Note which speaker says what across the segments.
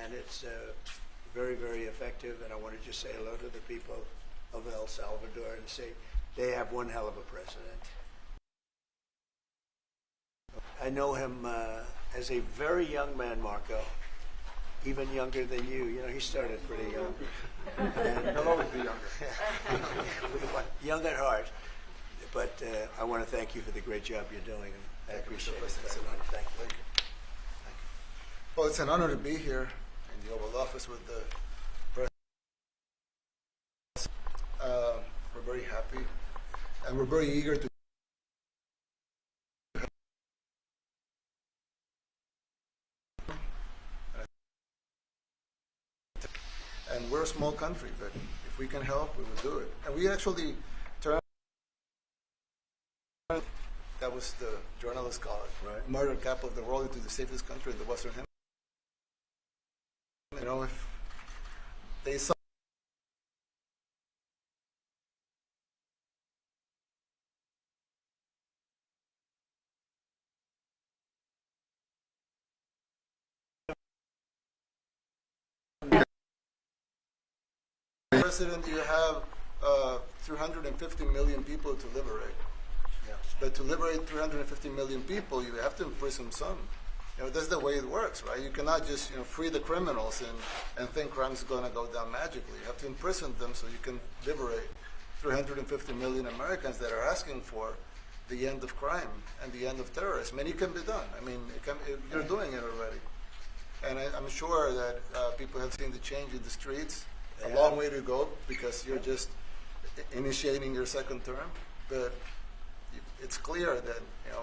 Speaker 1: and it's very, very effective. And I want to just say hello to the people of El Salvador and say they have one hell of a president. I know him as a very young man, Marco, even younger than you. You know, he started pretty young. And,
Speaker 2: He'll always be younger.
Speaker 1: young at heart. But I want to thank you for the great job you're doing. I appreciate it. Thank you. Thank you.
Speaker 2: Well, it's an honor to be here in the Oval Office with the president. We're very happy, and we're very eager to. And we're a small country, but if we can help, we will do it. And we actually turned. That was the journalists call it, right? Murder capital of the world into the safest country in the Western Hemisphere. You know, if they saw president, you have 350 million people to liberate. Yeah. But to liberate 350 million people, you have to imprison some. You know, that's the way it works, right? You cannot just free the criminals and think crime is going to go down magically. You have to imprison them so you can liberate 350 million Americans that are asking for the end of crime and the end of terrorism. And it can be done. I mean, you're doing it already. And I'm sure that people have seen the change in the streets. A long way to go because you're just initiating your second term. But it's clear that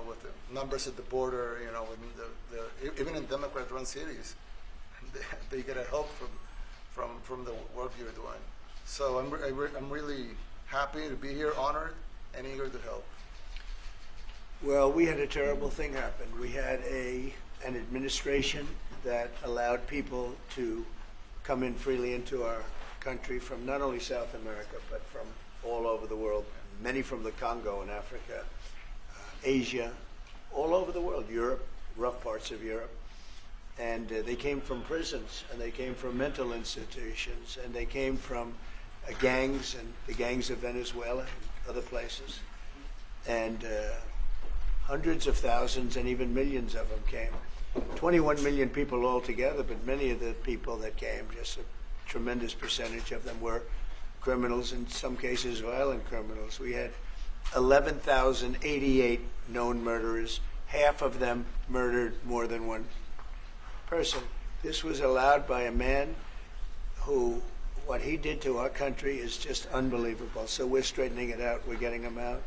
Speaker 2: with the numbers at the border, with even in Democrat-run cities, they get a help from the work you're doing. So I'm really happy to be here, honored, and eager to help.
Speaker 1: Well, we had a terrible thing happen. We had an administration that allowed people to come in freely into our country from not only South America, but from all over the world, many from the Congo in Africa, Asia, all over the world, Europe, rough parts of Europe. And they came from prisons, and they came from mental institutions, and they came from gangs, and the gangs of Venezuela and other places. And hundreds of thousands and even millions of them came. 21 million people altogether, but many of the people that came, just a tremendous percentage of them were criminals, in some cases violent criminals. We had 11,088 known murderers. Half of them murdered more than one person. This was allowed by a man who, what he did to our country is just unbelievable. So we're straightening it out. We're getting them out.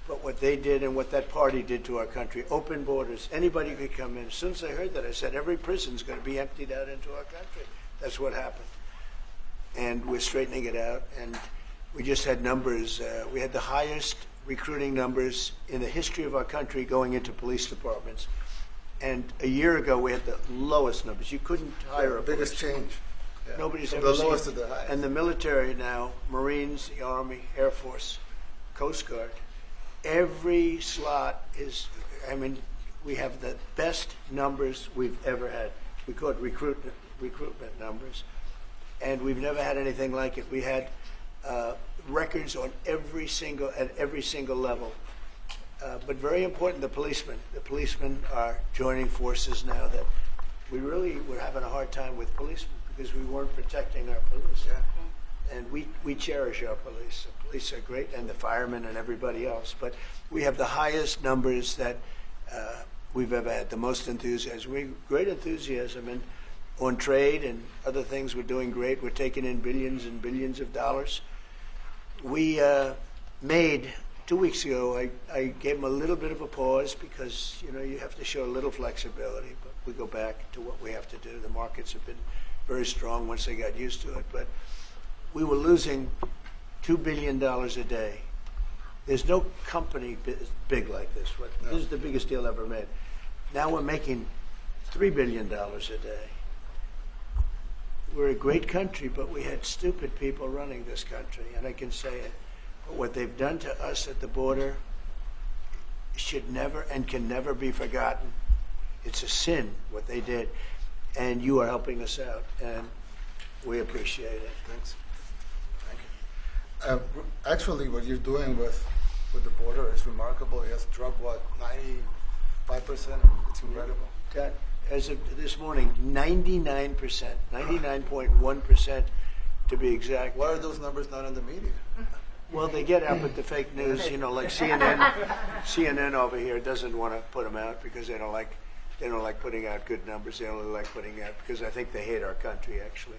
Speaker 1: But what they did and what that party did to our country, open borders, anybody could come in. As soon as I heard that, I said, every prison's going to be emptied out into our country. That's what happened. And we're straightening it out. And we just had numbers. We had the highest recruiting numbers in the history of our country going into police departments. And a year ago, we had the lowest numbers. You couldn't hire a
Speaker 2: biggest change.
Speaker 1: Yeah. Nobody's
Speaker 2: From
Speaker 1: ever
Speaker 2: the
Speaker 1: seen.
Speaker 2: lowest to the highest.
Speaker 1: And the military now, Marines, the Army, Air Force, Coast Guard, every slot is, I mean, we have the best numbers we've ever had. We call it recruitment numbers. And we've never had anything like it. We had records on at every single level. But very important, the policemen. The policemen are joining forces now that we really were having a hard time with policemen because we weren't protecting our police. Yeah. And we cherish our police. The police are great, and the firemen and everybody else. But we have the highest numbers that we've ever had, the most enthusiasm. Great enthusiasm. And on trade and other things, we're doing great. We're taking in billions and billions of dollars. We made, 2 weeks ago, I gave them a little bit of a pause because, you have to show a little flexibility, but we go back to what we have to do. The markets have been very strong once they got used to it, but we were losing $2 billion a day. There's no company big like this. No. This is the biggest deal ever made. Now we're making $3 billion a day. We're a great country, but we had stupid people running this country, and I can say it. But what they've done to us at the border should never and can never be forgotten. It's a sin, what they did. and you are helping us out, and we appreciate it.
Speaker 2: Thanks. Thank you. Actually, what you're doing with the border is remarkable. It has dropped, what, 95%? It's incredible.
Speaker 1: That, as of this morning, 99%, 99.1% to be exact.
Speaker 2: Why are those numbers not in the media?
Speaker 1: Well, they get out with the fake news, you know, like CNN over here doesn't want to put them out because they don't like putting out good numbers. They only like putting out because I think they hate our country, actually.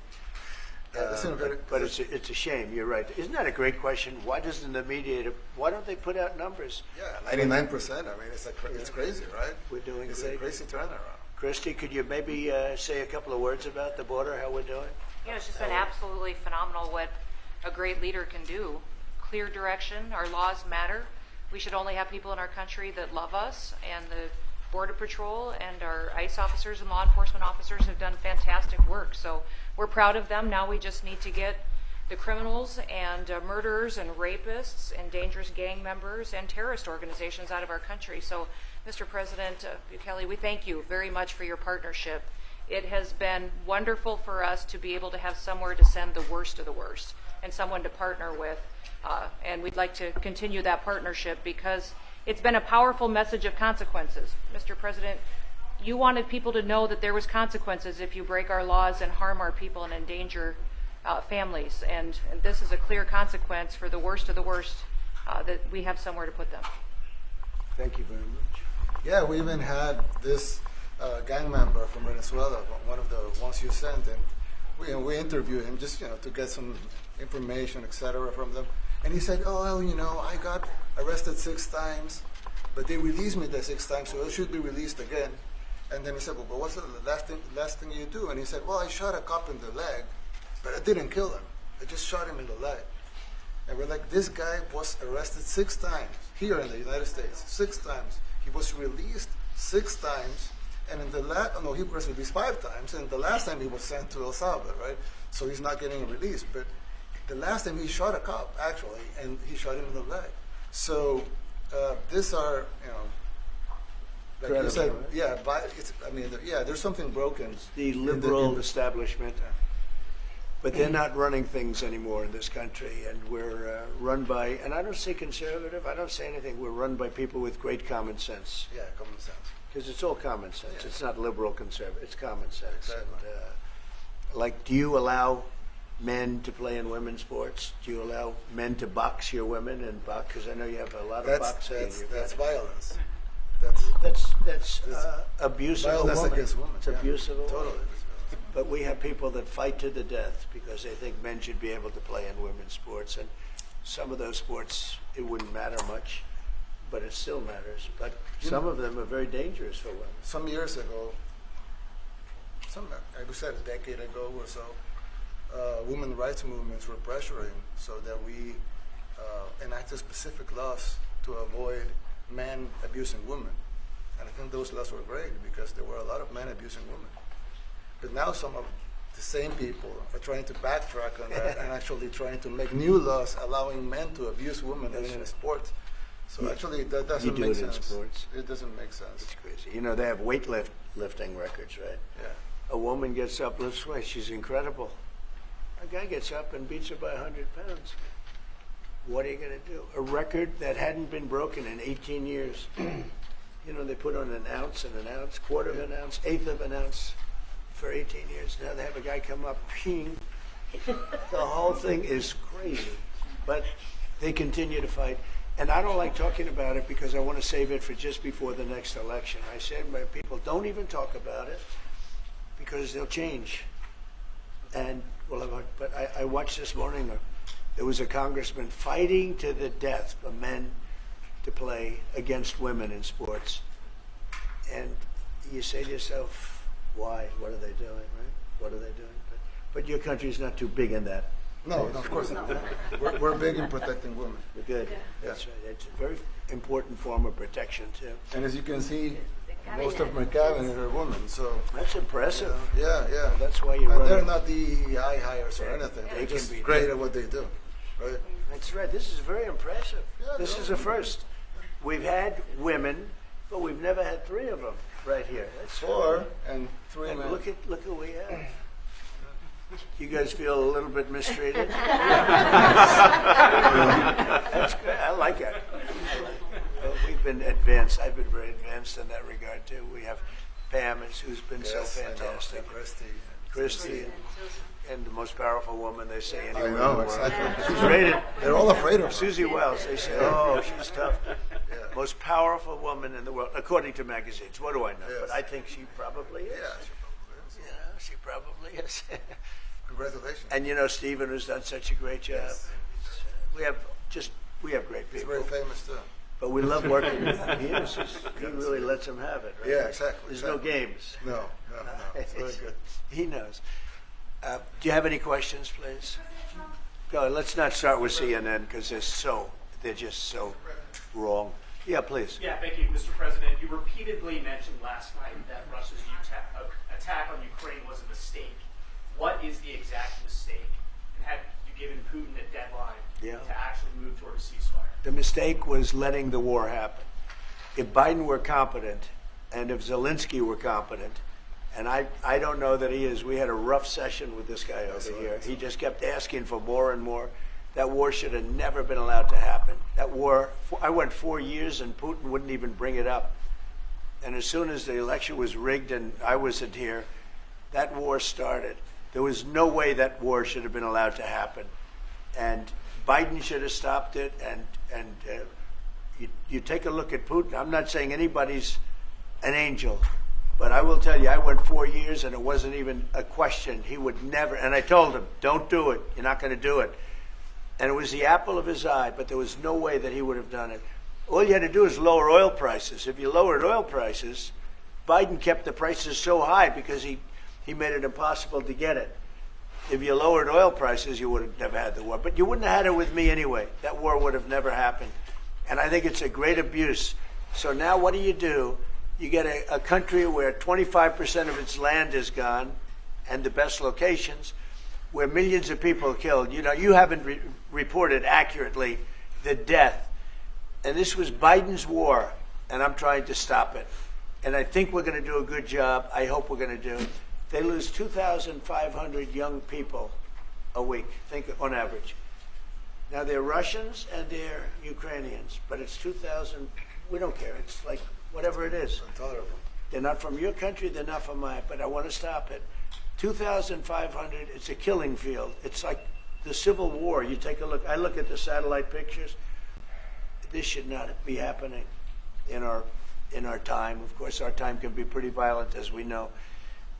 Speaker 1: But it's a shame. You're right. Isn't that a great question? Why doesn't the media? Why don't they put out numbers?
Speaker 2: Yeah, 99%. I mean, it's crazy, right?
Speaker 1: We're doing
Speaker 2: It's
Speaker 1: great.
Speaker 2: a crazy turnaround.
Speaker 1: Christy, could you maybe say a couple of words about the border? How we're doing?
Speaker 3: It's just been absolutely phenomenal what a great leader can do. Clear direction. Our laws matter. We should only have people in our country that love us, and the Border Patrol and our ICE officers and law enforcement officers have done fantastic work. So we're proud of them. Now we just need to get the criminals and murderers and rapists and dangerous gang members and terrorist organizations out of our country. So, Mr. President Bukele, we thank you very much for your partnership. It has been wonderful for us to be able to have somewhere to send the worst of the worst and someone to partner with. And we'd like to continue that partnership because it's been a powerful message of consequences. Mr. President, you wanted people to know that there was consequences if you break our laws and harm our people and endanger families. And this is a clear consequence for the worst of the worst that we have somewhere to put them.
Speaker 1: Thank you very much.
Speaker 2: Yeah, we even had this gang member from Venezuela, one of the ones you sent, and we interviewed him just to get some information, etc., from them. And he said, "Oh, well, I got arrested 6 times, but they released me the 6th time, so I should be released again." And then he said, "Well, but what's the last thing you do?" And he said, "Well, I shot a cop in the leg, but I didn't kill him. I just shot him in the leg." And we're like, this guy was arrested 6 times here in the United States, 6 times. He was released 6 times, and in the he was released 5 times, and the last time he was sent to El Salvador, right? So he's not getting released. But the last time he shot a cop, actually, and he shot him in the leg. So these are, like you said,
Speaker 1: right?
Speaker 2: there's something broken.
Speaker 1: It's the liberal establishment. But they're not running things anymore in this country, and we're run by, and I don't say conservative, I don't say anything, we're run by people with great common sense.
Speaker 2: Yeah, common sense.
Speaker 1: Because it's all common sense.
Speaker 2: Yeah.
Speaker 1: It's not liberal conservative, it's common sense.
Speaker 2: Exactly.
Speaker 1: And, do you allow men to play in women's sports? Do you allow men to box your women and box? Because I know you have a lot of boxing in your
Speaker 2: that's
Speaker 1: country.
Speaker 2: violence.
Speaker 1: That's abuse of a
Speaker 2: violence
Speaker 1: woman.
Speaker 2: against women.
Speaker 1: It's abuse of a woman.
Speaker 2: Totally.
Speaker 1: But we have people that fight to the death because they think men should be able to play in women's sports. And some of those sports, it wouldn't matter much, but it still matters. But some of them are very dangerous for women.
Speaker 2: Some years ago, I would say a decade ago or so, women rights movements were pressuring so that we enacted specific laws to avoid men abusing women. And I think those laws were great because there were a lot of men abusing women. But now some of the same people are trying to backtrack on that and actually trying to make new laws allowing men to abuse women in sport. So actually that doesn't make sense.
Speaker 1: In sports.
Speaker 2: It doesn't make sense.
Speaker 1: It's crazy. They have weightlifting records, right?
Speaker 2: Yeah.
Speaker 1: A woman gets up, lifts weights, she's incredible. A guy gets up and beats her by 100 pounds. What are you going to do? A record that hadn't been broken in 18 years. They put on an ounce and an ounce, quarter of an ounce, eighth of an ounce for 18 years. Now they have a guy come up, ping. The whole thing is crazy. But they continue to fight. And I don't like talking about it because I want to save it for just before the next election. I said to my people, don't even talk about it because they'll change. And but I watched this morning, there was a congressman fighting to the death for men to play against women in sports. And you say to yourself, why? What are they doing, right? What are they doing? But your country's not too big in that.
Speaker 2: No, of course not. We're big in protecting women.
Speaker 1: We're good.
Speaker 2: Yeah.
Speaker 1: That's right. It's a very important form of protection, too.
Speaker 2: And as you can see, most of my cabinet are women, so.
Speaker 1: That's impressive.
Speaker 2: Yeah.
Speaker 1: That's why you
Speaker 2: And
Speaker 1: run
Speaker 2: they're
Speaker 1: it.
Speaker 2: not DEI hires or anything.
Speaker 1: They
Speaker 2: They're
Speaker 1: can
Speaker 2: just
Speaker 1: be
Speaker 2: great
Speaker 1: done.
Speaker 2: at what they do, right?
Speaker 1: That's right. This is very impressive.
Speaker 2: Yeah,
Speaker 1: This
Speaker 2: no.
Speaker 1: is a first. We've had women But we've never had 3 of them right here. That's
Speaker 2: 4 and 3
Speaker 1: And
Speaker 2: men.
Speaker 1: look who we have. You guys feel a little bit mistreated? That's good. I like it. We've been advanced. I've been very advanced in that regard too. We have Pam, who's been so
Speaker 2: Yes, I know.
Speaker 1: fantastic.
Speaker 2: Christy.
Speaker 1: And the most powerful woman they say
Speaker 2: I
Speaker 1: anywhere in the
Speaker 2: know,
Speaker 1: world.
Speaker 2: exactly.
Speaker 1: She's rated.
Speaker 2: They're all afraid of her.
Speaker 1: Susie Wells. They say, oh, she's tough. Most powerful woman in the world, according to magazines. What do I know?
Speaker 2: Yes.
Speaker 1: But I think she probably is.
Speaker 2: Yeah, she probably is.
Speaker 1: You know, she probably is.
Speaker 2: Congratulations.
Speaker 1: And you know, Stephen, who's done such a great job.
Speaker 2: Yes.
Speaker 1: We have great
Speaker 2: He's
Speaker 1: people.
Speaker 2: very famous too.
Speaker 1: But we love working with him. He really lets them have it. Right?
Speaker 2: Yeah, exactly.
Speaker 1: There's
Speaker 2: exactly.
Speaker 1: no games.
Speaker 2: No. It's very good.
Speaker 1: He knows. Do you have any questions, please? Go. Let's not start with CNN because they're just so wrong. Yeah, please.
Speaker 4: Yeah, thank you, Mr. President. You repeatedly mentioned last night that Russia's attack on Ukraine was a mistake. What is the exact mistake? And have you given Putin a deadline to actually move toward a ceasefire?
Speaker 1: The mistake was letting the war happen. If Biden were competent, and if Zelensky were competent, and I don't know that he is. We had a rough session with this guy over here. He just kept asking for more and more. That war should have never been allowed to happen. That war, I went 4 years and Putin wouldn't even bring it up. And as soon as the election was rigged and I wasn't here, that war started. There was no way that war should have been allowed to happen. And Biden should have stopped it. And you take a look at Putin. I'm not saying anybody's an angel. But I will tell you, I went 4 years and it wasn't even a question. He would never, and I told him, don't do it. You're not going to do it. And it was the apple of his eye, but there was no way that he would have done it. All you had to do is lower oil prices. If you lowered oil prices, Biden kept the prices so high because he made it impossible to get it. If you lowered oil prices, you would have never had the war. But you wouldn't have had it with me anyway. That war would have never happened. And I think it's a great abuse. So now what do? You get a country where 25% of its land is gone, and the best locations, where millions of people are killed. You know, you haven't reported accurately the death. And this was Biden's war, and I'm trying to stop it. And I think we're going to do a good job. I hope we're going to do. They lose 2,500 young people a week, think on average. Now, they're Russians and they're Ukrainians, but it's 2,000. We don't care. It's like whatever it is.
Speaker 2: Intolerable.
Speaker 1: They're not from your country, they're not from mine, but I want to stop it. 2,500, it's a killing field. It's like the Civil War. You take a look, I look at the satellite pictures. This should not be happening in our time. Of course, our time can be pretty violent, as we know.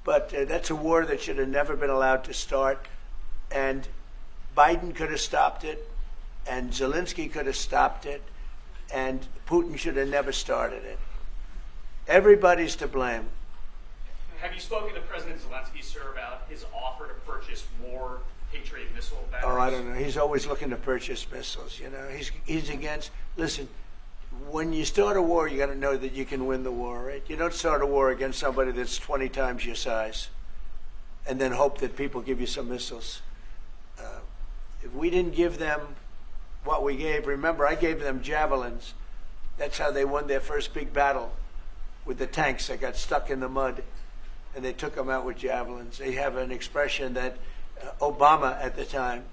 Speaker 1: But that's a war that should have never been allowed to start. And Biden could have stopped it, and Zelensky could have stopped it, and Putin should have never started it. Everybody's to blame.
Speaker 4: Have you spoken to President Zelensky, sir, about his offer to purchase more Patriot missile batteries?
Speaker 1: Oh, I don't know. He's always looking to purchase missiles. You know, he's against. Listen, when you start a war, you got to know that you can win the war, right? You don't start a war against somebody that's 20 times your size, and then hope that people give you some missiles. If we didn't give them what we gave, remember, I gave them javelins. That's how they won their first big battle with the tanks that got stuck in the mud, and they took them out with javelins. They have an expression that Obama at the time,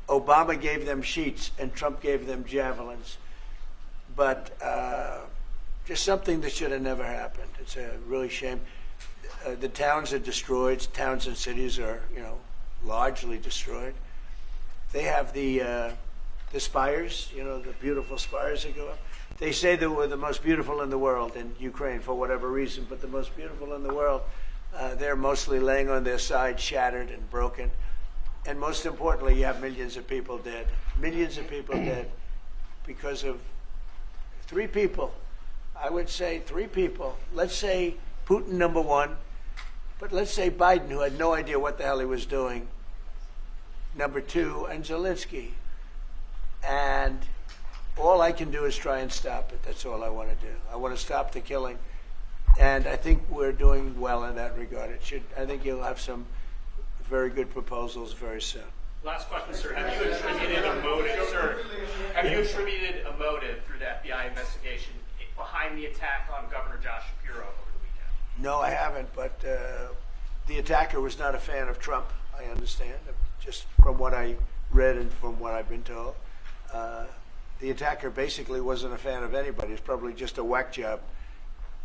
Speaker 1: Obama gave them sheets and Trump gave them javelins. But just something that should have never happened. It's a really shame. The towns are destroyed. Towns and cities are, largely destroyed. They have the spires, the beautiful spires that go up. They say they were the most beautiful in the world in Ukraine for whatever reason, but the most beautiful in the world, they're mostly laying on their side, shattered and broken. And most importantly, you have millions of people dead. Millions of people dead because of 3 people. I would say 3 people. Let's say Putin, number 1, but let's say Biden, who had no idea what the hell he was doing, number 2, and Zelensky. And all I can do is try and stop it. That's all I want to do. I want to stop the killing. And I think we're doing well in that regard. I think you'll have some very good proposals very soon.
Speaker 4: Last question, sir. Have you attributed a motive, sir? Have you attributed a motive through the FBI investigation behind the attack on Governor Josh Shapiro over the weekend?
Speaker 1: No, I haven't, but the attacker was not a fan of Trump, I understand, just from what I read and from what I've been told. The attacker basically wasn't a fan of anybody. It's probably just a whack job,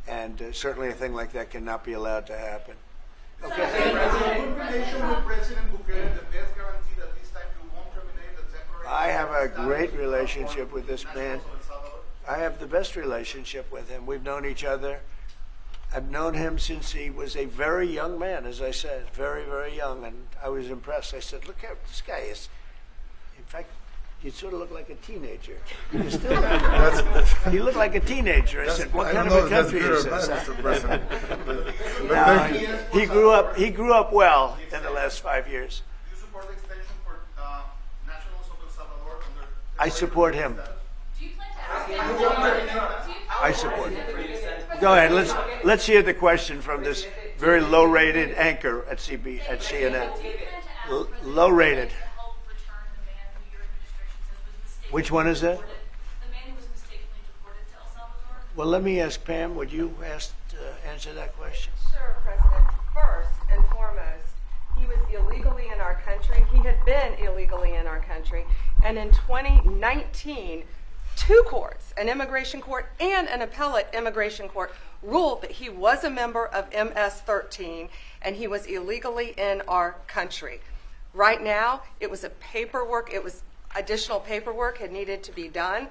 Speaker 1: and certainly a thing like that cannot be allowed to happen. Okay.
Speaker 5: Good relation with President Bukele, the best guarantee that this time you won't terminate the temporary...
Speaker 1: I have a great relationship with this man. I have the best relationship with him. We've known each other. I've known him since he was a very young man, as I said, very, very young, and I was impressed. I said, look how this guy is. In fact, you sort of look like a teenager. You still you look like a teenager. I said, what kind of a country is this? He grew up well in the last 5 years.
Speaker 5: Do you support the extension for nationals of El Salvador under...
Speaker 1: I support him.
Speaker 6: Do you plan to ask him?
Speaker 1: I support him. Go ahead. Let's hear the question from this very low-rated anchor at CNN. Low-rated. Which one is that?
Speaker 6: The man who was mistakenly deported to El Salvador.
Speaker 1: Well, let me ask Pam. Would you answer that question?
Speaker 7: Sure, President. First and foremost, he was illegally in our country. He had been illegally in our country. And in 2019, two courts, an immigration court and an appellate immigration court, ruled that he was a member of MS-13 and he was illegally in our country. Right now, it was additional paperwork had needed to be done.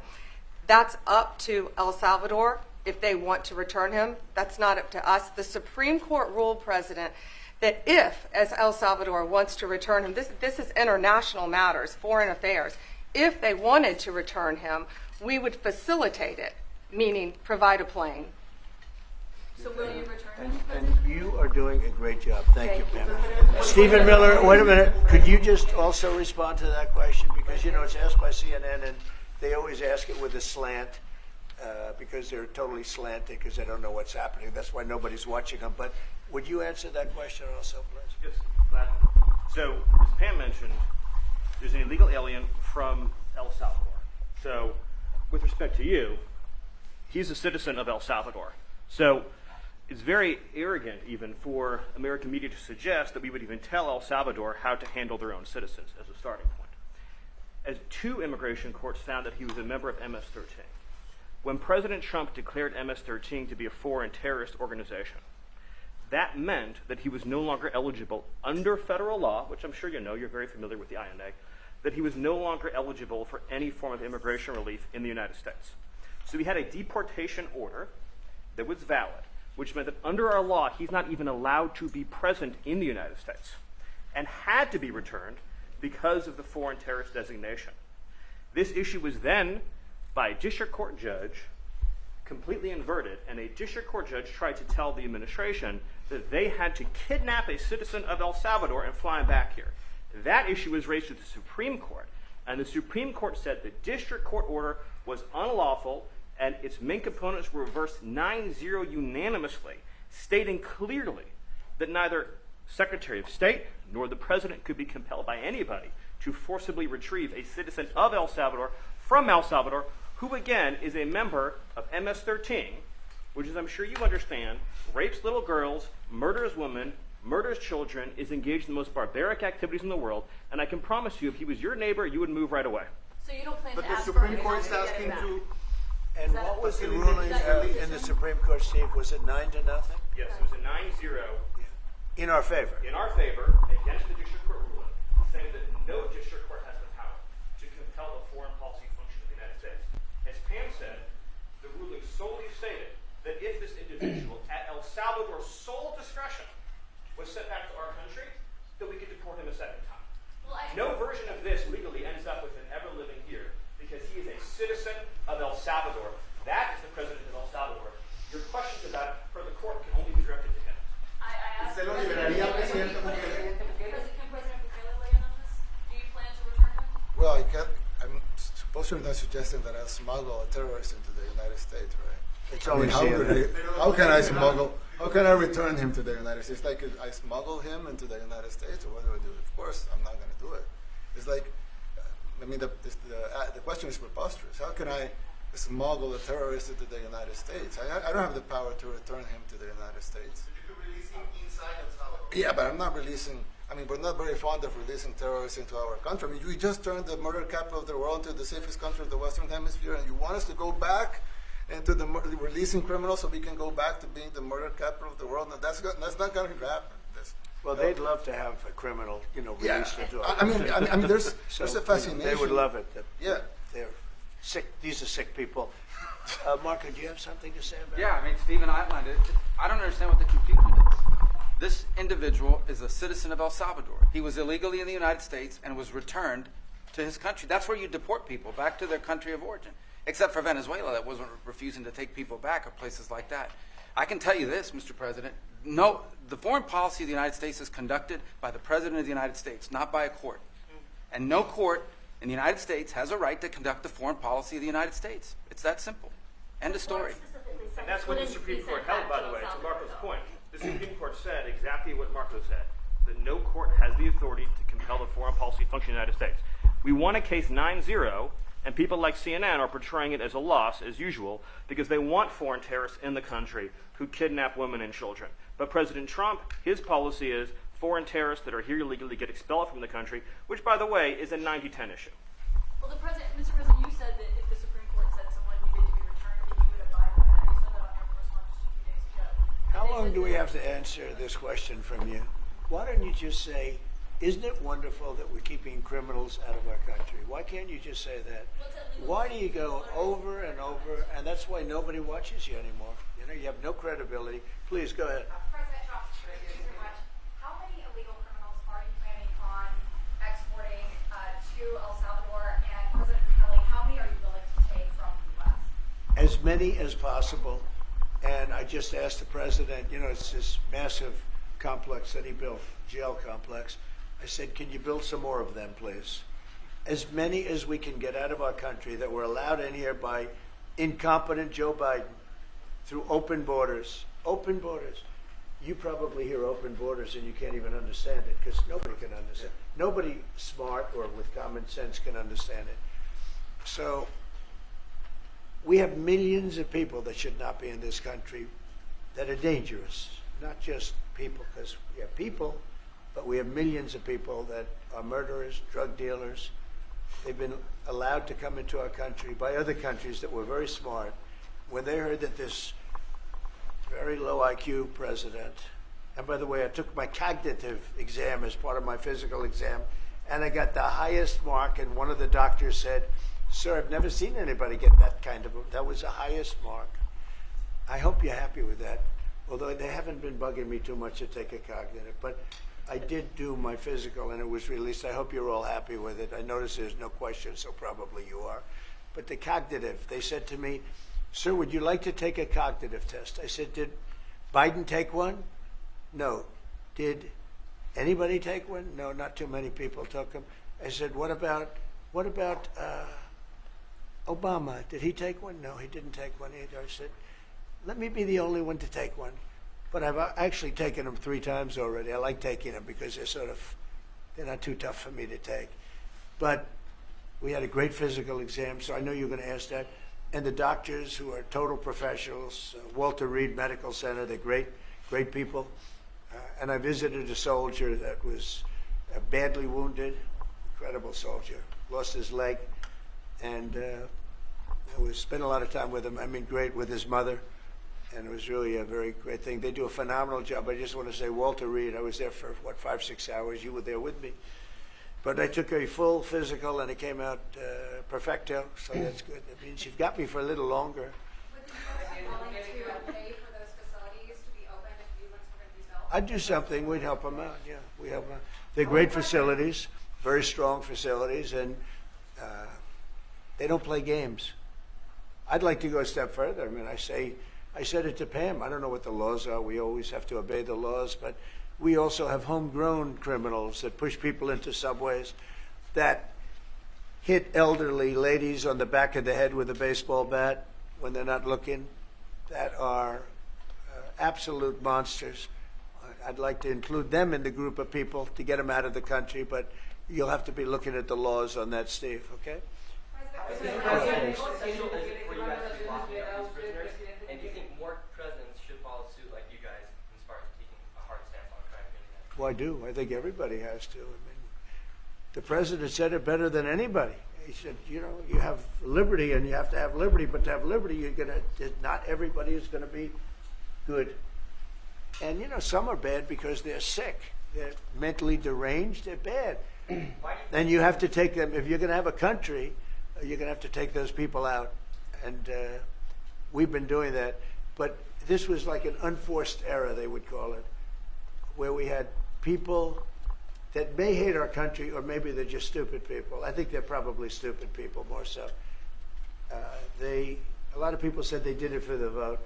Speaker 7: That's up to El Salvador if they want to return him. That's not up to us. The Supreme Court ruled, President, that if, as El Salvador wants to return him, this is international matters, foreign affairs, if they wanted to return him, we would facilitate it, meaning provide a plane.
Speaker 6: So will you return him?
Speaker 1: And you are doing a great job. Thank you, Pam. Stephen Miller, wait a minute. Could you just also respond to that question? Because, it's asked by CNN, and they always ask it with a slant because they're totally slanted because they don't know what's happening. That's why nobody's watching them. But would you answer that question also, please?
Speaker 8: Yes, gladly. So, as Pam mentioned, there's an illegal alien from El Salvador. So, with respect to you, he's a citizen of El Salvador. So, it's very arrogant even for American media to suggest that we would even tell El Salvador how to handle their own citizens as a starting point. As two immigration courts found that he was a member of MS-13. When President Trump declared MS-13 to be a foreign terrorist organization, that meant that he was no longer eligible under federal law, which I'm sure you know, you're very familiar with the INA, that he was no longer eligible for any form of immigration relief in the United States. So we had a deportation order that was valid, which meant that under our law, he's not even allowed to be present in the United States and had to be returned because of the foreign terrorist designation. This issue was then, by a district court judge, completely inverted, and a district court judge tried to tell the administration that they had to kidnap a citizen of El Salvador and fly him back here. That issue was raised to the Supreme Court, and the Supreme Court said the district court order was unlawful, and its main components were reversed 9-0 unanimously, stating clearly that neither Secretary of State nor the President could be compelled by anybody to forcibly retrieve a citizen of El Salvador from El Salvador, who again is a member of MS-13, which, as I'm sure you understand, rapes little girls, murders women, murders children, is engaged in the most barbaric activities in the world, and I can promise you, if he was your neighbor, you would move right away.
Speaker 6: So you don't plan
Speaker 5: But
Speaker 6: to
Speaker 5: the
Speaker 6: ask
Speaker 5: Supreme
Speaker 6: for
Speaker 5: Court is
Speaker 6: permission to
Speaker 5: asking
Speaker 6: get him
Speaker 5: to...
Speaker 6: back?
Speaker 1: And
Speaker 6: that-
Speaker 1: what was the
Speaker 5: is
Speaker 1: ruling
Speaker 5: that your
Speaker 1: in the Supreme Court, Steve? Was it 9-0?
Speaker 8: Yes, it was a 9-0
Speaker 1: In our favor.
Speaker 8: in our favor against the district court ruling, saying that no district court has the power to compel the foreign policy function of the United States. As Pam said, the ruling solely stated that if this individual, at El Salvador's sole discretion, was sent back to our country, that we could deport him a second time.
Speaker 6: Well,
Speaker 8: No version of this legally ends up with him ever living here because he is a citizen of El Salvador. That is the president of El Salvador. Your questions about it for the court can only be directed to him.
Speaker 6: I asked
Speaker 5: ¿Se lo liberaría, Presidente Bukele?
Speaker 6: Can President Bukele weigh in on this? Do you plan to return him?
Speaker 2: Well, I'm supposed to not suggesting that I smuggle a terrorist into the United States, right?
Speaker 1: It's
Speaker 2: I mean,
Speaker 1: only
Speaker 2: how can I smuggle? How can I return him to the United States? Like I smuggle him into the United States, or what do I do? Of course, I'm not going to do it. It's like, the question is preposterous. How can I smuggle a terrorist into the United States. I don't have the power to return him to the United States.
Speaker 5: But you could release him inside El Salvador.
Speaker 2: Yeah, but I'm not releasing. I mean, we're not very fond of releasing terrorists into our country. I mean, we just turned the murder capital of the world into the safest country of the Western Hemisphere, and you want us to go back into the releasing criminals so we can go back to being the murder capital of the world? No, that's not going to happen.
Speaker 1: Well, they'd love to have a criminal,
Speaker 2: Yeah,
Speaker 1: released into our
Speaker 2: I mean, there's
Speaker 1: So,
Speaker 2: a fascination.
Speaker 1: They would love it. That
Speaker 2: Yeah.
Speaker 1: They're sick. These are sick people. Marco, do you have something to say about it?
Speaker 9: Yeah, I mean, Stephen outlined it. I don't understand what the confusion is. This individual is a citizen of El Salvador. He was illegally in the United States and was returned to his country. That's where you deport people, back to their country of origin. Except for Venezuela, that wasn't refusing to take people back, or places like that. I can tell you this, Mr. President. No, the foreign policy of the United States is conducted by the President of the United States, not by a court. And no court in the United States has a right to conduct the foreign policy of the United States. It's that simple. End of story.
Speaker 8: And that's what the Supreme Court held, by the way, to Marco's point. The Supreme Court said exactly what Marco said, that no court has the authority to compel the foreign policy function of the United States. We won a case 9-0, and people like CNN are portraying it as a loss, as usual, because they want foreign terrorists in the country who kidnap women and children. But President Trump, his policy is foreign terrorists that are here illegally get expelled from the country, which, by the way, is a 90-10 issue.
Speaker 6: Well, Mr. President, you said that if the Supreme Court said someone needed to be returned, that you would abide by that. You said that on your correspondence just 2 days ago.
Speaker 1: How long do we have to answer this question from you? Why don't you just say, isn't it wonderful that we're keeping criminals out of our country? Why can't you just say that? Why do you go over and over, and that's why nobody watches you anymore? You have no credibility. Please, go ahead.
Speaker 6: President Trump, thank you very much. How many illegal criminals are you planning on exporting to El Salvador? And President Kelly, how many are you willing to take from the U.S.?
Speaker 1: As many as possible. And I just asked the president, it's this massive complex that he built, jail complex. I said, can you build some more of them, please? As many as we can get out of our country that were allowed in here by incompetent Joe Biden through open borders. Open borders. You probably hear open borders and you can't even understand it because nobody can understand. Nobody smart or with common sense can understand it. So we have millions of people that should not be in this country that are dangerous. Not just people, because we have people, but we have millions of people that are murderers, drug dealers. They've been allowed to come into our country by other countries that were very smart. When they heard that this very low IQ president, and by the way, I took my cognitive exam as part of my physical exam, and I got the highest mark, and one of the doctors said, sir, I've never seen anybody get that was the highest mark. I hope you're happy with that, although they haven't been bugging me too much to take a cognitive, but I did do my physical and it was released. I hope you're all happy with it. I notice there's no question, so probably you are. But the cognitive, they said to me, sir, would you like to take a cognitive test? I said, did Biden take one? No. Did anybody take one? No, not too many people took them. I said, what about Obama? Did he take one? No, he didn't take one either. I said, let me be the only one to take one. But I've actually taken them 3 times already. I like taking them because they're not too tough for me to take. But we had a great physical exam, so I know you're going to ask that. And the doctors who are total professionals, Walter Reed Medical Center, they're great people. And I visited a soldier that was badly wounded, incredible soldier, lost his leg. And I spent a lot of time with him. I mean, great with his mother. And it was really a very great thing. They do a phenomenal job. I just want to say, Walter Reed, I was there for, 5-6 hours. You were there with me. But I took a full physical, and it came out perfecto, so that's good. That means you've got me for a little longer.
Speaker 6: Would the U.S. be willing to pay for those facilities to be open if the U.S. were going to be built?
Speaker 1: I'd do something. We'd help them out, yeah. We help them out. They're great facilities, very strong facilities, and they don't play games. I'd like to go a step further. I mean, I said it to Pam. I don't know what the laws are. We always have to obey the laws, but we also have homegrown criminals that push people into subways, that hit elderly ladies on the back of the head with a baseball bat when they're not looking, that are absolute monsters. I'd like to include them in the group of people to get them out of the country, but you'll have to be looking at the laws on that, Steve, okay?
Speaker 6: President,
Speaker 10: you guys to be locking up these prisoners? And do you think more presidents should follow suit like you guys as far as taking a hard stance on crime and that?
Speaker 1: Well, I do. I think everybody has to. I mean, the president said it better than anybody. He said, you know, you have liberty and you have to have liberty, but to have liberty, not everybody is going to be good. And, you know, some are bad because they're sick. They're mentally deranged. They're bad. And you have to take them. If you're going to have a country, you're going to have to take those people out. And we've been doing that. But this was like an unforced error, they would call it, where we had people that may hate our country, or maybe they're just stupid people. I think they're probably stupid people more so. A lot of people said they did it for the vote,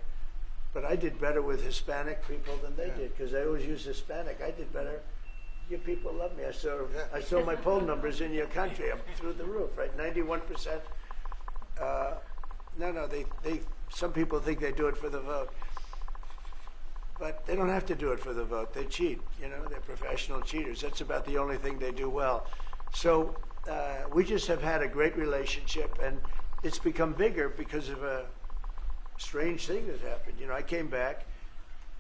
Speaker 1: but I did better with Hispanic people than they did, because I always use Hispanic. I did better. You people love me. I saw my poll numbers in your country. I'm through the roof, right? 91%. No, some people think they do it for the vote. But they don't have to do it for the vote. They cheat. You know, they're professional cheaters. That's about the only thing they do well. So we just have had a great relationship, and it's become bigger because of a strange thing that happened. You know, I came back.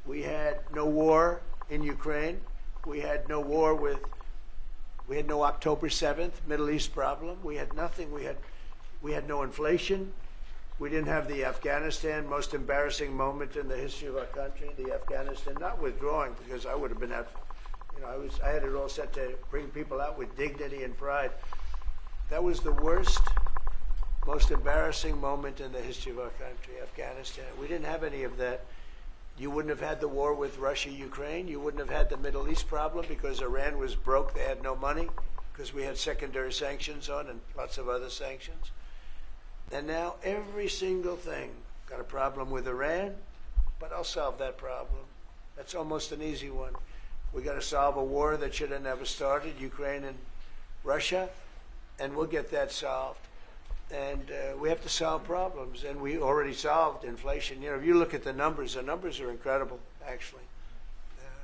Speaker 1: We had no war in Ukraine. We had no war we had no October 7th Middle East problem. We had nothing. We had no inflation. We didn't have the Afghanistan, most embarrassing moment in the history of our country, the Afghanistan, not withdrawing, because I would have been out, you know, I had it all set to bring people out with dignity and pride. That was the worst, most embarrassing moment in the history of our country, Afghanistan. We didn't have any of that. You wouldn't have had the war with Russia, Ukraine. You wouldn't have had the Middle East problem because Iran was broke. They had no money because we had secondary sanctions on and lots of other sanctions. And now every single thing, got a problem with Iran, but I'll solve that problem. That's almost an easy one. We got to solve a war that should have never started, Ukraine and Russia, and we'll get that solved. And we have to solve problems, and we already solved inflation. You know, if you look at the numbers are incredible, actually.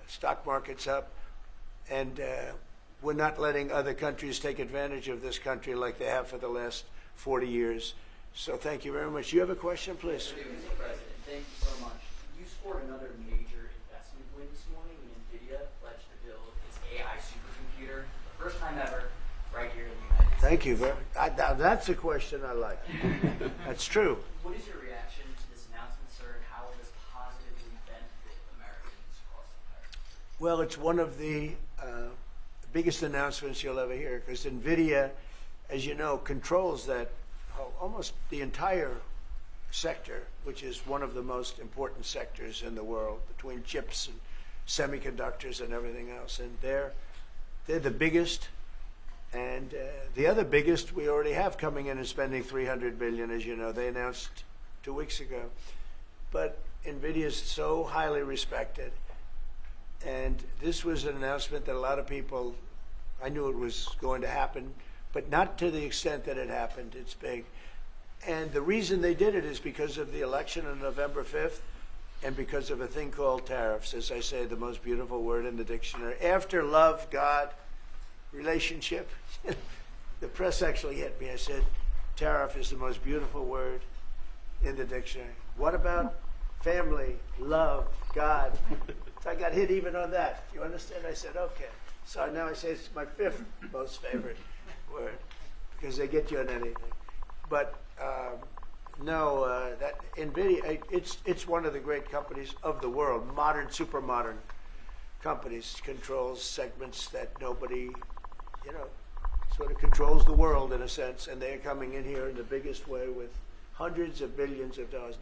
Speaker 1: Stock market's up, and we're not letting other countries take advantage of this country like they have for the last 40 years. So thank you very much. You have a question, please?
Speaker 11: Mr. President, thank you so much. You scored another major investment win this morning when NVIDIA pledged to build its AI supercomputer, the first time ever, right here in the United States.
Speaker 1: Thank you very much. That's a question I like. That's true.
Speaker 11: What is your reaction to this announcement, sir, and how will this positively benefit Americans across America?
Speaker 1: Well, it's one of the biggest announcements you'll ever hear, because NVIDIA, as you know, controls that almost the entire sector, which is one of the most important sectors in the world, between chips and semiconductors and everything else. And they're the biggest. And the other biggest we already have coming in and spending $300 billion, as you know. They announced 2 weeks ago. But NVIDIA is so highly respected. And this was an announcement that a lot of people, I knew it was going to happen, but not to the extent that it happened. It's big. And the reason they did it is because of the election on November 5th and because of a thing called tariffs. As I say, the most beautiful word in the dictionary. After love, God, relationship. The press actually hit me. I said, tariff is the most beautiful word in the dictionary. What about family, love, God? So I got hit even on that. You understand? I said, okay. So now I say it's my fifth most favorite word, because they get you on anything. But that NVIDIA, it's one of the great companies of the world, modern, super modern companies, controls segments that nobody, you know, sort of controls the world in a sense, and they're coming in here in the biggest way with hundreds of billions of dollars.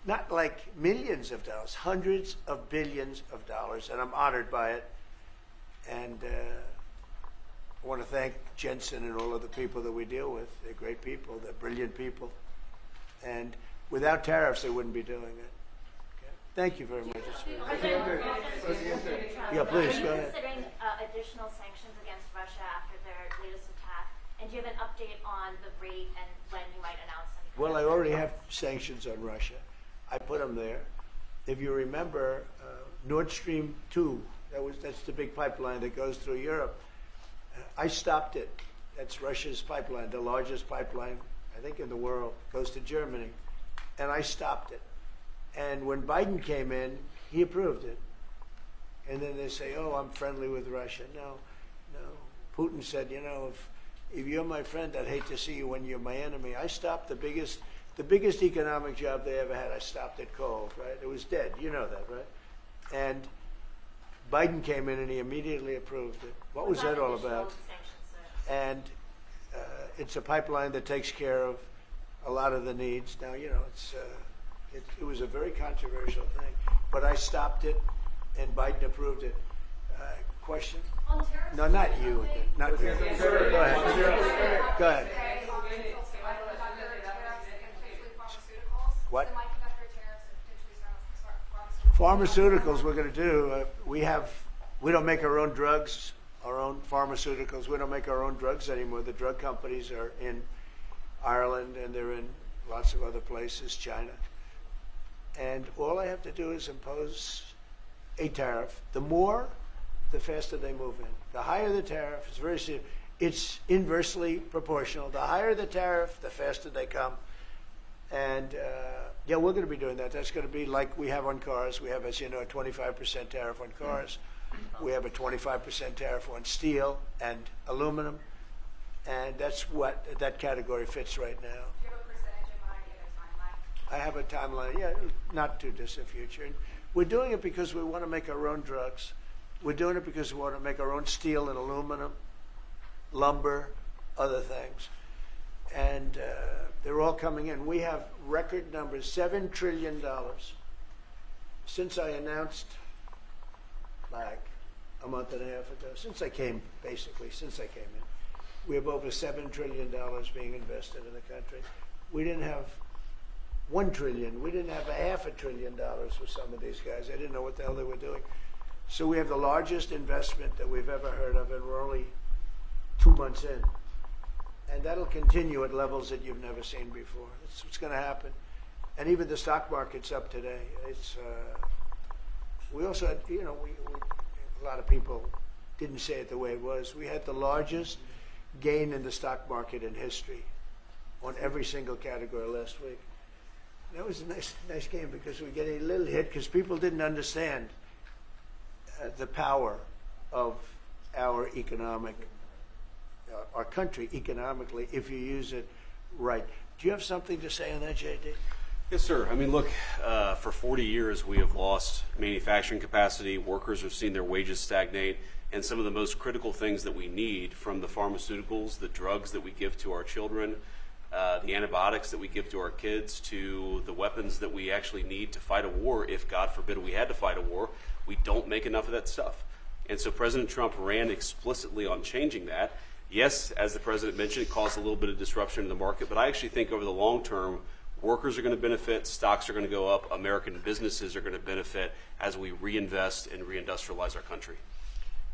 Speaker 1: Not like millions of dollars, hundreds of billions of dollars, and I'm honored by it. And I want to thank Jensen and all of the people that we deal with. They're great people. They're brilliant people. And without tariffs, they wouldn't be doing it. Okay? Thank you very much. Yeah, please, go ahead.
Speaker 12: Considering additional sanctions against Russia after their latest attack, and do you have an update on the rate and when you might announce them?
Speaker 1: Well, I already have sanctions on Russia. I put them there. If you remember, Nord Stream 2, that's the big pipeline that goes through Europe. I stopped it. That's Russia's pipeline, the largest pipeline, I think, in the world. Goes to Germany. and I stopped it. And when Biden came in, he approved it. And then they say, "Oh, I'm friendly with Russia." No. Putin said, "You know, if you're my friend, I'd hate to see you when you're my enemy." I stopped the biggest economic job they ever had. I stopped it cold, right? It was dead. You know that, right? And Biden came in and he immediately approved it. What was that all about? And it's a pipeline that takes care of a lot of the needs. Now, you know, it was a very controversial thing, but I stopped it, and Biden approved it. Question?
Speaker 6: On tariffs,
Speaker 1: No, not you. Not you. Go ahead. Go ahead. What? Pharmaceuticals we're going to do. We don't make our own drugs, our own pharmaceuticals. We don't make our own drugs anymore. The drug companies are in Ireland and they're in lots of other places, China. And all I have to do is impose a tariff. The more, the faster they move in. The higher the tariff, it's very serious. It's inversely proportional. The higher the tariff, the faster they come. And yeah, we're going to be doing that. That's going to be like we have on cars. We have, as you know, a 25% tariff on cars. We have a 25% tariff on steel and aluminum. And that's what that category fits right now.
Speaker 6: Do you have a percentage in mind and a timeline?
Speaker 1: I have a timeline, yeah, not too distant future. And we're doing it because we want to make our own drugs. We're doing it because we want to make our own steel and aluminum, lumber, other things. And they're all coming in. We have record numbers, $7 trillion. Since I announced, like a month and a half ago, since I came in, we have over $7 trillion being invested in the country. We didn't have $1 trillion. We didn't have $500 billion for some of these guys. I didn't know what the hell they were doing. So we have the largest investment that we've ever heard of, and we're only 2 months in. And that'll continue at levels that you've never seen before. That's what's going to happen. And even the stock market's up today. It's we also had, you know, a lot of people didn't say it the way it was. We had the largest gain in the stock market in history on every single category last week. That was a nice game because we get a little hit because people didn't understand the power of our our country economically if you use it right. Do you have something to say on that, JD?
Speaker 13: Yes, sir. I mean, look, for 40 years we have lost manufacturing capacity. Workers have seen their wages stagnate, and some of the most critical things that we need, from the pharmaceuticals, the drugs that we give to our children, the antibiotics that we give to our kids, to the weapons that we actually need to fight a war, if God forbid we had to fight a war, we don't make enough of that stuff. And so President Trump ran explicitly on changing that. Yes, as the president mentioned, it caused a little bit of disruption in the market, but I actually think over the long term, workers are going to benefit, stocks are going to go up, American businesses are going to benefit as we reinvest and reindustrialize our country.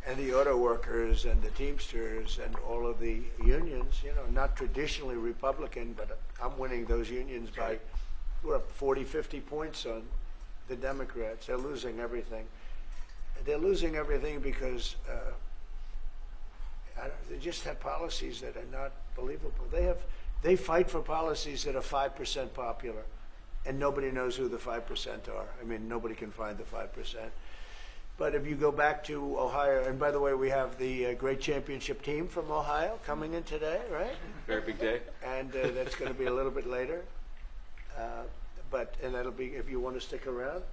Speaker 1: And the auto workers and the Teamsters and all of the unions, you know, not traditionally Republican, but I'm winning those unions by, we're up 40, 50 points on the Democrats. They're losing everything. They're losing everything because they just have policies that are not believable. They fight for policies that are 5% popular, and nobody knows who the 5% are. I mean, nobody can find the 5%. But if you go back to Ohio, and by the way, we have the great championship team from Ohio coming in today, right?
Speaker 13: Very big day.
Speaker 1: And that's going to be a little bit later. And that'll be, if you want to stick around,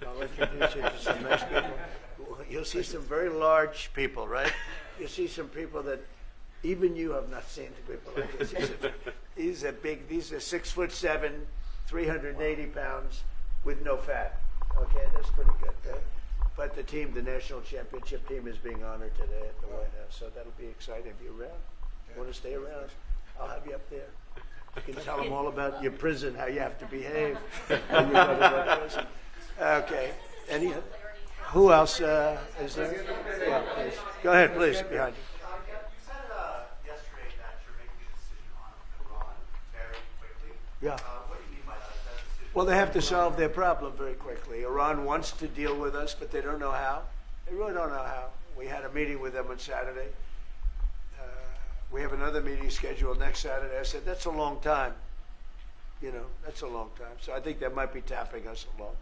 Speaker 1: I'll introduce you to some nice people. You'll see some very large people, right? You'll see some people that even you have not seen, people like this. These are big, these are 6'7", 380 pounds with no fat. Okay, that's pretty good, right? But the team, the national championship team, is being honored today at the White House, so that'll be exciting. Be around. You want to stay around? I'll have you up there. You can tell them all about your prison, how you have to behave. Okay. Who else is there? Yeah, please. Go ahead, please, behind you.
Speaker 5: You said yesterday that you're making a decision on Iran very quickly.
Speaker 1: Yeah.
Speaker 5: What do you mean by that?
Speaker 1: Well, they have to solve their problem very quickly. Iran wants to deal with us, but they don't know how. They really don't know how. We had a meeting with them on Saturday. We have another meeting scheduled next Saturday. I said, that's a long time. You know, that's a long time. So I think that might be tapping us along.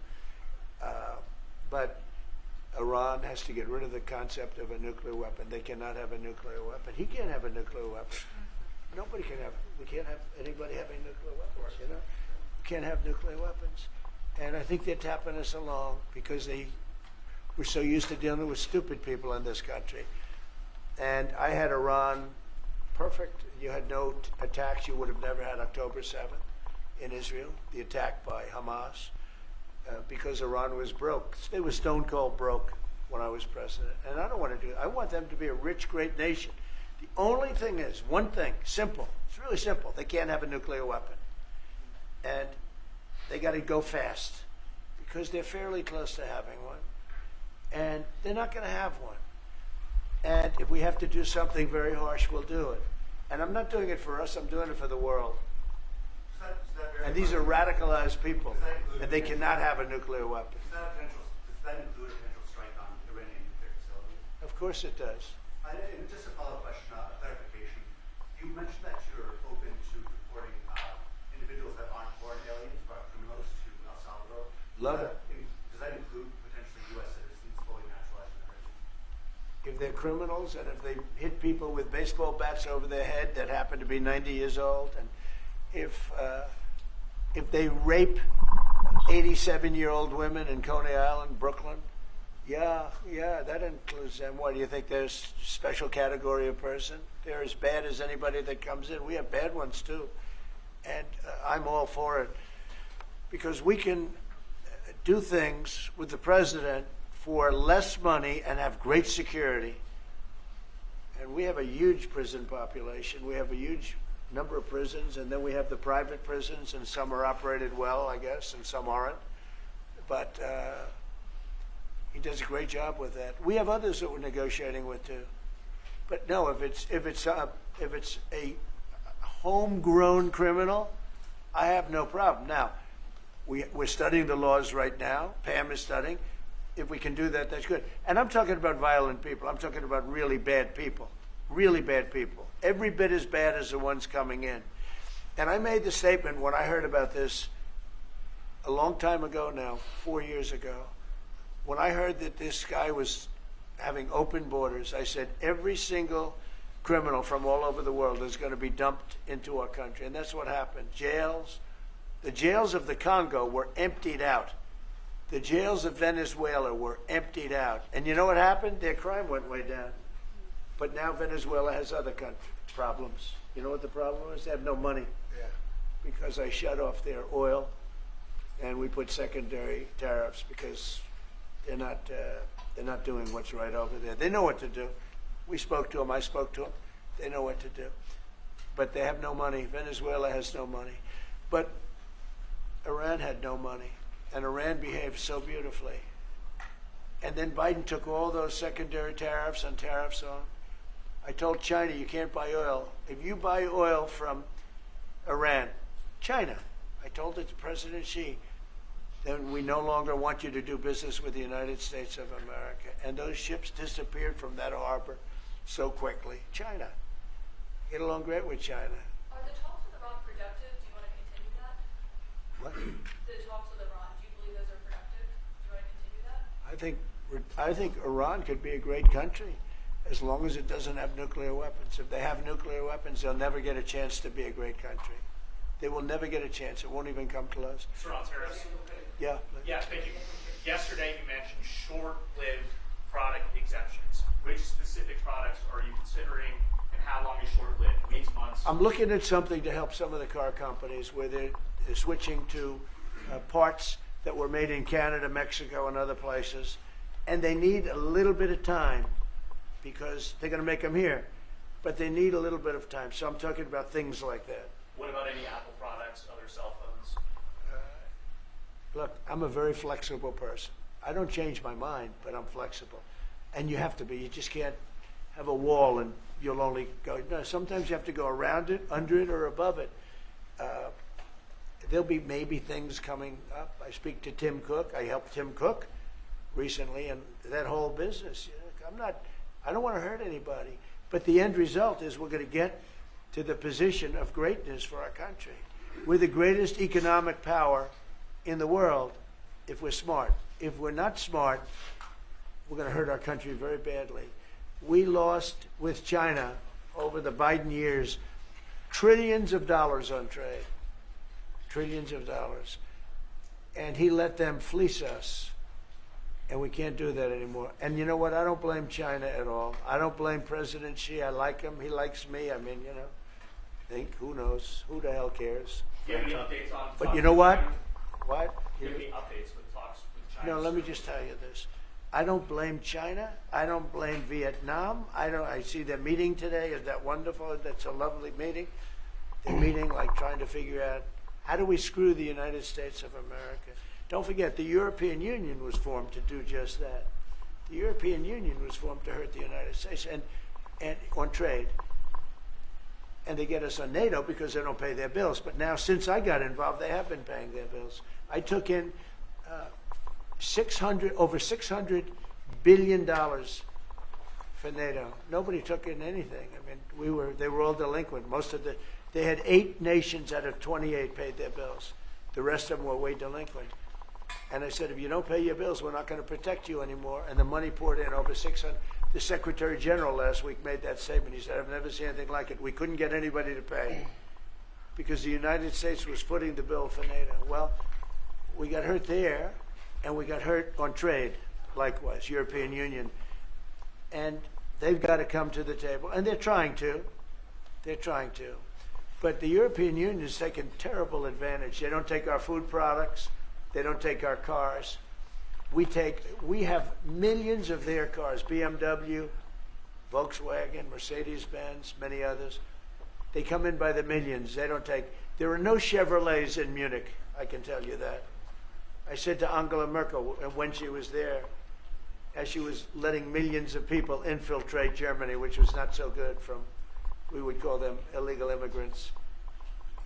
Speaker 1: But Iran has to get rid of the concept of a nuclear weapon. They cannot have a nuclear weapon. He can't have a nuclear weapon. Nobody can have. We can't have anybody having nuclear weapons. You know, we can't have nuclear weapons. And I think they're tapping us along because we're so used to dealing with stupid people in this country. And I had Iran perfect. You had no attacks. You would have never had October 7th in Israel, the attack by Hamas, because Iran was broke. They were stone cold broke when I was president. And I don't want to do it. I want them to be a rich, great nation. The only thing is, one thing, simple. It's really simple. They can't have a nuclear weapon. And they got to go fast because they're fairly close to having one. And they're not going to have one. And if we have to do something very harsh, we'll do it. And I'm not doing it for us. I'm doing it for the world. And these are radicalized people, and they cannot have a nuclear weapon.
Speaker 14: Does that include a potential strike on Iranian nuclear facility?
Speaker 1: Of course it does.
Speaker 14: And just a follow-up question, a clarification. You mentioned that you're open to deporting individuals that aren't foreign aliens, but criminals to El Salvador.
Speaker 1: Love it.
Speaker 14: Does that include potentially U.S. citizens fully naturalized in the region?
Speaker 1: If they're criminals and if they hit people with baseball bats over their head that happen to be 90 years old, and if they rape 87-year-old women in Coney Island, Brooklyn, yeah, that includes them. What, do you think there's a special category of person? They're as bad as anybody that comes in. We have bad ones too. And I'm all for it because we can do things with the president for less money and have great security. And we have a huge prison population. We have a huge number of prisons, and then we have the private prisons, and some are operated well, I guess, and some aren't. But he does a great job with that. We have others that we're negotiating with too. But no, if it's a homegrown criminal, I have no problem. Now, we're studying the laws right now. Pam is studying. If we can do that, that's good. And I'm talking about violent people. I'm talking about really bad people. Really bad people. Every bit as bad as the ones coming in. And I made the statement when I heard about this a long time ago now, 4 years ago. When I heard that this guy was having open borders, I said every single criminal from all over the world is going to be dumped into our country. And that's what happened. Jails. The jails of the Congo were emptied out. The jails of Venezuela were emptied out. And you know what happened? Their crime went way down. But now Venezuela has other problems. You know what the problem is? They have no money.
Speaker 2: Yeah.
Speaker 1: Because I shut off their oil, and we put secondary tariffs because they're not doing what's right over there. They know what to do. We spoke to them. I spoke to them. They know what to do. But they have no money. Venezuela has no money. But Iran had no money, and Iran behaved so beautifully. And then Biden took all those secondary tariffs and tariffs on. I told China, you can't buy oil. If you buy oil from Iran, China, I told it to President Xi, then we no longer want you to do business with the United States of America. And those ships disappeared from that harbor so quickly. China. Get along great with China.
Speaker 6: Are the talks with Iran productive? Do you want to continue that?
Speaker 1: What?
Speaker 6: The talks with Iran, do you believe those are productive? Do you want to continue that?
Speaker 1: I think Iran could be a great country as long as it doesn't have nuclear weapons. If they have nuclear weapons, they'll never get a chance to be a great country. They will never get a chance. It won't even come close.
Speaker 4: Sir Harris.
Speaker 1: Yeah.
Speaker 4: Yeah, thank you. Yesterday you mentioned short-lived product exemptions. Which specific products are you considering, and how long is short-lived? Weeks, months?
Speaker 1: I'm looking at something to help some of the car companies where they're switching to parts that were made in Canada, Mexico, and other places, and they need a little bit of time because they're going to make them here, but they need a little bit of time. So I'm talking about things like that.
Speaker 4: What about any Apple products, other cell phones?
Speaker 1: Look, I'm a very flexible person. I don't change my mind, but I'm flexible. And you have to be. You just can't have a wall and you'll only go. No, sometimes you have to go around it, under it, or above it. There'll be maybe things coming up. I speak to Tim Cook. I helped Tim Cook recently, and that whole business. You know, I don't want to hurt anybody. But the end result is we're going to get to the position of greatness for our country. We're the greatest economic power in the world if we're smart. If we're not smart, we're going to hurt our country very badly. We lost with China over the Biden years trillions of dollars on trade. Trillions of dollars. And he let them fleece us. And we can't do that anymore. And you know what? I don't blame China at all. I don't blame President Xi. I like him. He likes me. I mean, you know, who knows? Who the hell cares?
Speaker 4: Do you have any updates on
Speaker 1: But
Speaker 4: talks
Speaker 1: you know
Speaker 4: with
Speaker 1: what?
Speaker 4: China?
Speaker 1: What?
Speaker 4: Do you have any updates with talks with China?
Speaker 1: No, let me just tell you this. I don't blame China. I don't blame Vietnam. I see their meeting today. Is that wonderful? That's a lovely meeting. They're meeting, like trying to figure out how do we screw the United States of America. Don't forget, the European Union was formed to do just that. The European Union was formed to hurt the United States and on trade. And they get us on NATO because they don't pay their bills. But now, since I got involved, they have been paying their bills. I took in over $600 billion for NATO. Nobody took in anything. I mean, they were all delinquent. They had 8 nations out of 28 paid their bills. The rest of them were way delinquent. And I said, if you don't pay your bills, we're not going to protect you anymore. And the money poured in over 600. The Secretary General last week made that statement. He said, I've never seen anything like it. We couldn't get anybody to pay because the United States was footing the bill for NATO. Well, we got hurt there, and we got hurt on trade, likewise, European Union. And they've got to come to the table. And they're trying to. They're trying to. But the European Union has taken terrible advantage. They don't take our food products. They don't take our cars. We have millions of their cars, BMW, Volkswagen, Mercedes-Benz, many others. They come in by the millions. They don't take, there are no Chevrolets in Munich, I can tell you that. I said to Angela Merkel when she was there, as she was letting millions of people infiltrate Germany, which was not so good from, we would call them illegal immigrants,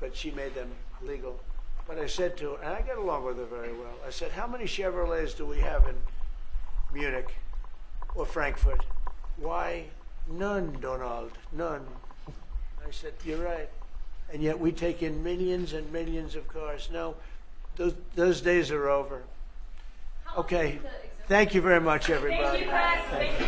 Speaker 1: but she made them legal. But I said to her, and I get along with her very well, I said, how many Chevrolets do we have in Munich or Frankfurt? Why, none, Donald, none. I said, you're right. And yet we take in millions and millions of cars. No, those days are over. Okay. Thank you very much, everybody.
Speaker 6: Thank you, guys. Thank you.